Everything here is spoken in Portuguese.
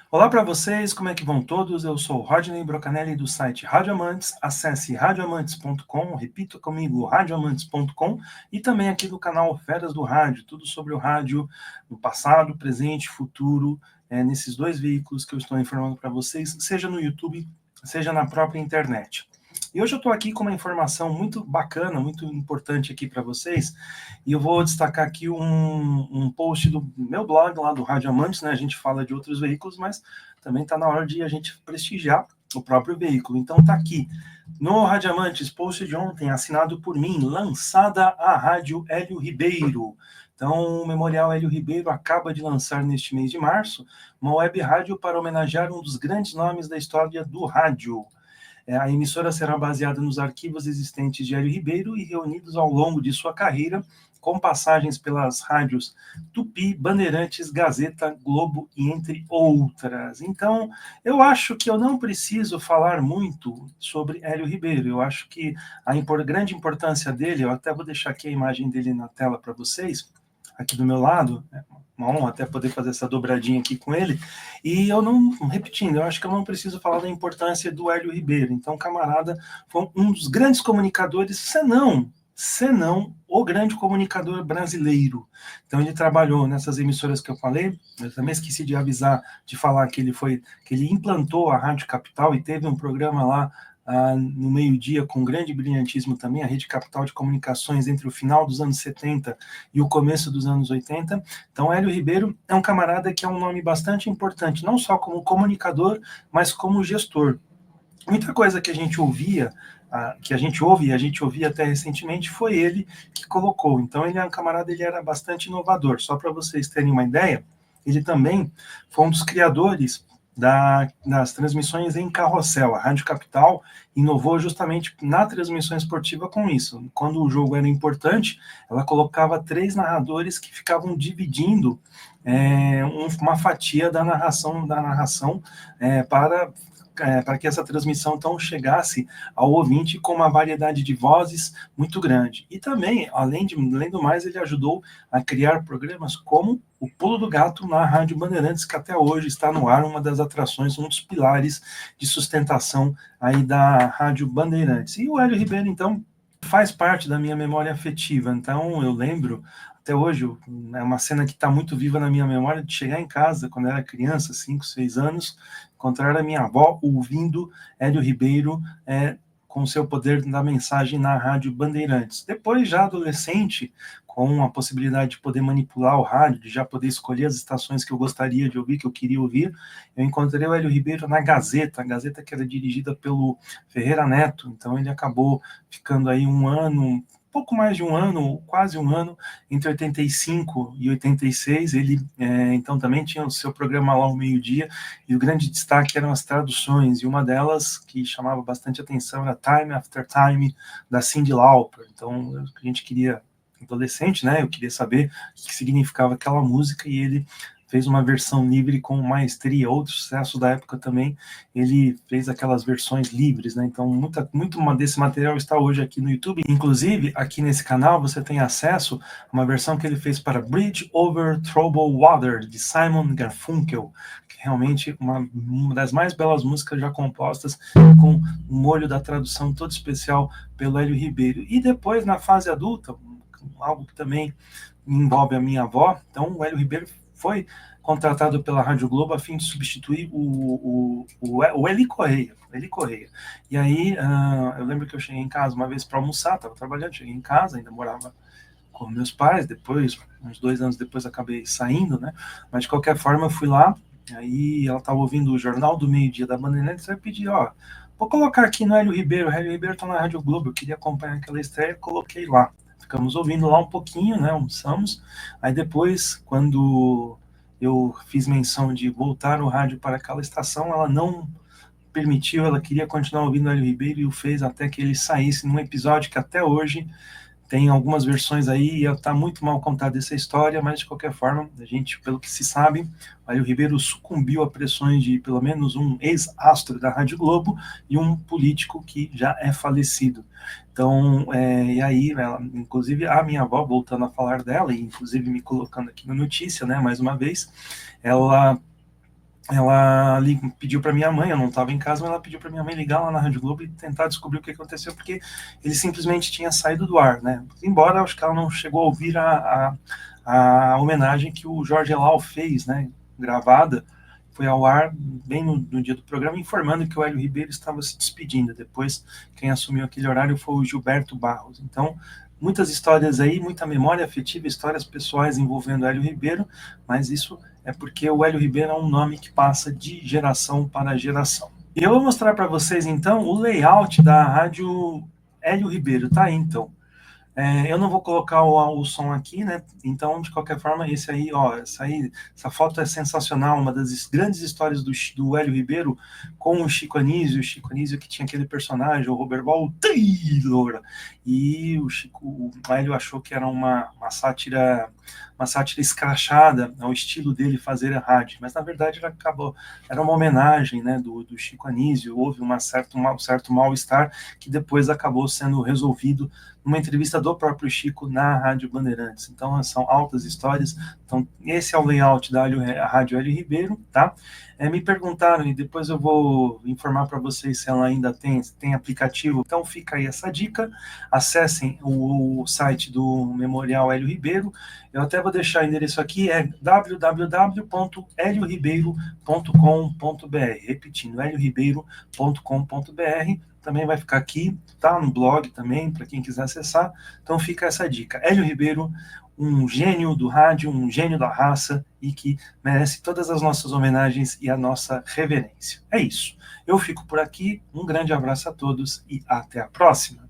Olá para vocês, como é que vão todos? Eu sou o Rodney Brocanelli do site Rádio Amantes. Acesse radioamantes.com, repita comigo, radioamantes.com, e também aqui do canal Feras do Rádio, tudo sobre o rádio no passado, presente, futuro, nesses dois veículos que eu estou informando para vocês, seja no YouTube, seja na própria internet. E hoje eu estou aqui com uma informação muito bacana, muito importante aqui para vocês, e eu vou destacar aqui um post do meu blog lá do Rádio Amantes, né? A gente fala de outros veículos, mas também está na hora de a gente prestigiar o próprio veículo. Então está aqui, no Rádio Amantes, post de ontem, assinado por mim, lançada a Rádio Hélio Ribeiro. Então, o Memorial Hélio Ribeiro acaba de lançar neste mês de março uma web rádio para homenagear um dos grandes nomes da história do rádio. A emissora será baseada nos arquivos existentes de Hélio Ribeiro e reunidos ao longo de sua carreira, com passagens pelas rádios Tupi, Bandeirantes, Gazeta, Globo e entre outras. Então, eu acho que eu não preciso falar muito sobre Hélio Ribeiro. Eu acho que a grande importância dele, eu até vou deixar aqui a imagem dele na tela para vocês, aqui do meu lado, né? Uma honra até poder fazer essa dobradinha aqui com ele. E eu não, repetindo, eu acho que eu não preciso falar da importância do Hélio Ribeiro. Então, o camarada foi um dos grandes comunicadores, senão o grande comunicador brasileiro. Então, ele trabalhou nessas emissoras que eu falei. Eu também esqueci de avisar, de falar que ele implantou a Rádio Capital e teve um programa lá no meio-dia, com grande brilhantismo também, a Rede Capital de Comunicações, entre o final dos anos 70 e o começo dos anos 80. Então, Hélio Ribeiro é um camarada que é um nome bastante importante, não só como comunicador, mas como gestor. Muita coisa que a gente ouvia, que a gente ouve, e a gente ouvia até recentemente, foi ele que colocou. Então, ele é um camarada, ele era bastante inovador. Só para vocês terem uma ideia, ele também foi um dos criadores das transmissões em carrossel. A Rádio Capital inovou justamente na transmissão esportiva com isso. Quando o jogo era importante, ela colocava 3 narradores que ficavam dividindo uma fatia da narração para que essa transmissão então chegasse ao ouvinte com uma variedade de vozes muito grande. E também, além do mais, ele ajudou a criar programas como o Pulo do Gato na Rádio Bandeirantes, que até hoje está no ar, uma das atrações, um dos pilares de sustentação aí da Rádio Bandeirantes. E o Hélio Ribeiro, então, faz parte da minha memória afetiva. Então, eu lembro, até hoje, é uma cena que está muito viva na minha memória, de chegar em casa, quando eu era criança, 5, 6 anos, encontrar a minha avó ouvindo Hélio Ribeiro com o seu poder da mensagem na Rádio Bandeirantes. Depois, já adolescente, com a possibilidade de poder manipular o rádio, de já poder escolher as estações que eu gostaria de ouvir, que eu queria ouvir, eu encontrei o Hélio Ribeiro na Gazeta, a Gazeta que era dirigida pelo Ferreira Neto. Então ele acabou ficando aí um ano, pouco mais de um ano, quase um ano, entre 85 e 86, ele então também tinha o seu programa lá ao meio-dia, e o grande destaque eram as traduções, e uma delas que chamava bastante atenção era Time After Time, da Cyndi Lauper. Então a gente queria, adolescente, né, eu queria saber o que significava aquela música, e ele fez uma versão livre com maestria. Outro sucesso da época também, ele fez aquelas versões livres, né? Então, muito desse material está hoje aqui no YouTube. Inclusive, aqui nesse canal, você tem acesso a uma versão que ele fez para Bridge Over Troubled Water, de Simon Garfunkel, que realmente uma das mais belas músicas já compostas, com o molho da tradução todo especial pelo Hélio Ribeiro. E depois, na fase adulta, algo que também envolve a minha avó, então o Hélio Ribeiro foi contratado pela Rádio Globo a fim de substituir o Eli Correia. E aí, eu lembro que eu cheguei em casa uma vez para almoçar, estava trabalhando, cheguei em casa, ainda morava com meus pais, depois, uns 2 anos depois, acabei saindo, né? Mas, de qualquer forma, eu fui lá, aí ela estava ouvindo o Jornal do Meio-Dia da Bandeirantes, eu pedi, vou colocar aqui no Hélio Ribeiro está na Rádio Globo, eu queria acompanhar aquela estreia, coloquei lá. Ficamos ouvindo lá um pouquinho, né, almoçamos. Aí depois, quando eu fiz menção de voltar o rádio para aquela estação, ela não permitiu, ela queria continuar ouvindo o Hélio Ribeiro, e o fez até que ele saísse num episódio que até hoje tem algumas versões aí, e está muito mal contada essa história, mas de qualquer forma, a gente, pelo que se sabe, o Hélio Ribeiro sucumbiu a pressões de pelo menos um ex-astro da Rádio Globo e um político que já é falecido. Então, e aí, inclusive, a minha avó, voltando a falar dela, e inclusive me colocando aqui na notícia, né, mais uma vez, ela ela pediu para minha mãe, eu não estava em casa, mas ela pediu para minha mãe ligar lá na Rádio Globo e tentar descobrir o que aconteceu, porque ele simplesmente tinha saído do ar, né? Embora acho que ela não chegou a ouvir a homenagem que o Jorge Elal fez, né? Gravada, foi ao ar bem no dia do programa, informando que o Hélio Ribeiro estava se despedindo. Depois, quem assumiu aquele horário foi o Gilberto Barros. Então, muitas histórias aí, muita memória afetiva, histórias pessoais envolvendo o Hélio Ribeiro, mas isso é porque o Hélio Ribeiro é um nome que passa de geração para geração. E eu vou mostrar para vocês, então, o layout da rádio Hélio Ribeiro, tá aí, então. Eu não vou colocar o som aqui, né? Então, de qualquer forma, esse aí, ó, essa foto é sensacional, uma das grandes histórias do Hélio Ribeiro com o Chico Anísio que tinha aquele personagem, o Robert Ball Taylor, e o Hélio achou que era uma sátira escrachada ao estilo dele fazer a rádio, mas na verdade era uma homenagem, né, do Chico Anísio. Houve um certo mal-estar que depois acabou sendo resolvido numa entrevista do próprio Chico na Rádio Bandeirantes. Então, são altas histórias. Então, esse é o layout da Rádio Hélio Ribeiro, tá? Me perguntaram, e depois eu vou informar para vocês se ela ainda tem aplicativo. Então, fica aí essa dica. Acessem o site do Memorial Hélio Ribeiro. Eu até vou deixar o endereço aqui, é www.helioribeiro.com.br. Repetindo, helioribeiro.com.br. Também vai ficar aqui, tá? No blog também, para quem quiser acessar. Então fica essa dica. Hélio Ribeiro, um gênio do rádio, um gênio da raça e que merece todas as nossas homenagens e a nossa reverência. É isso. Eu fico por aqui, um grande abraço a todos e até a próxima.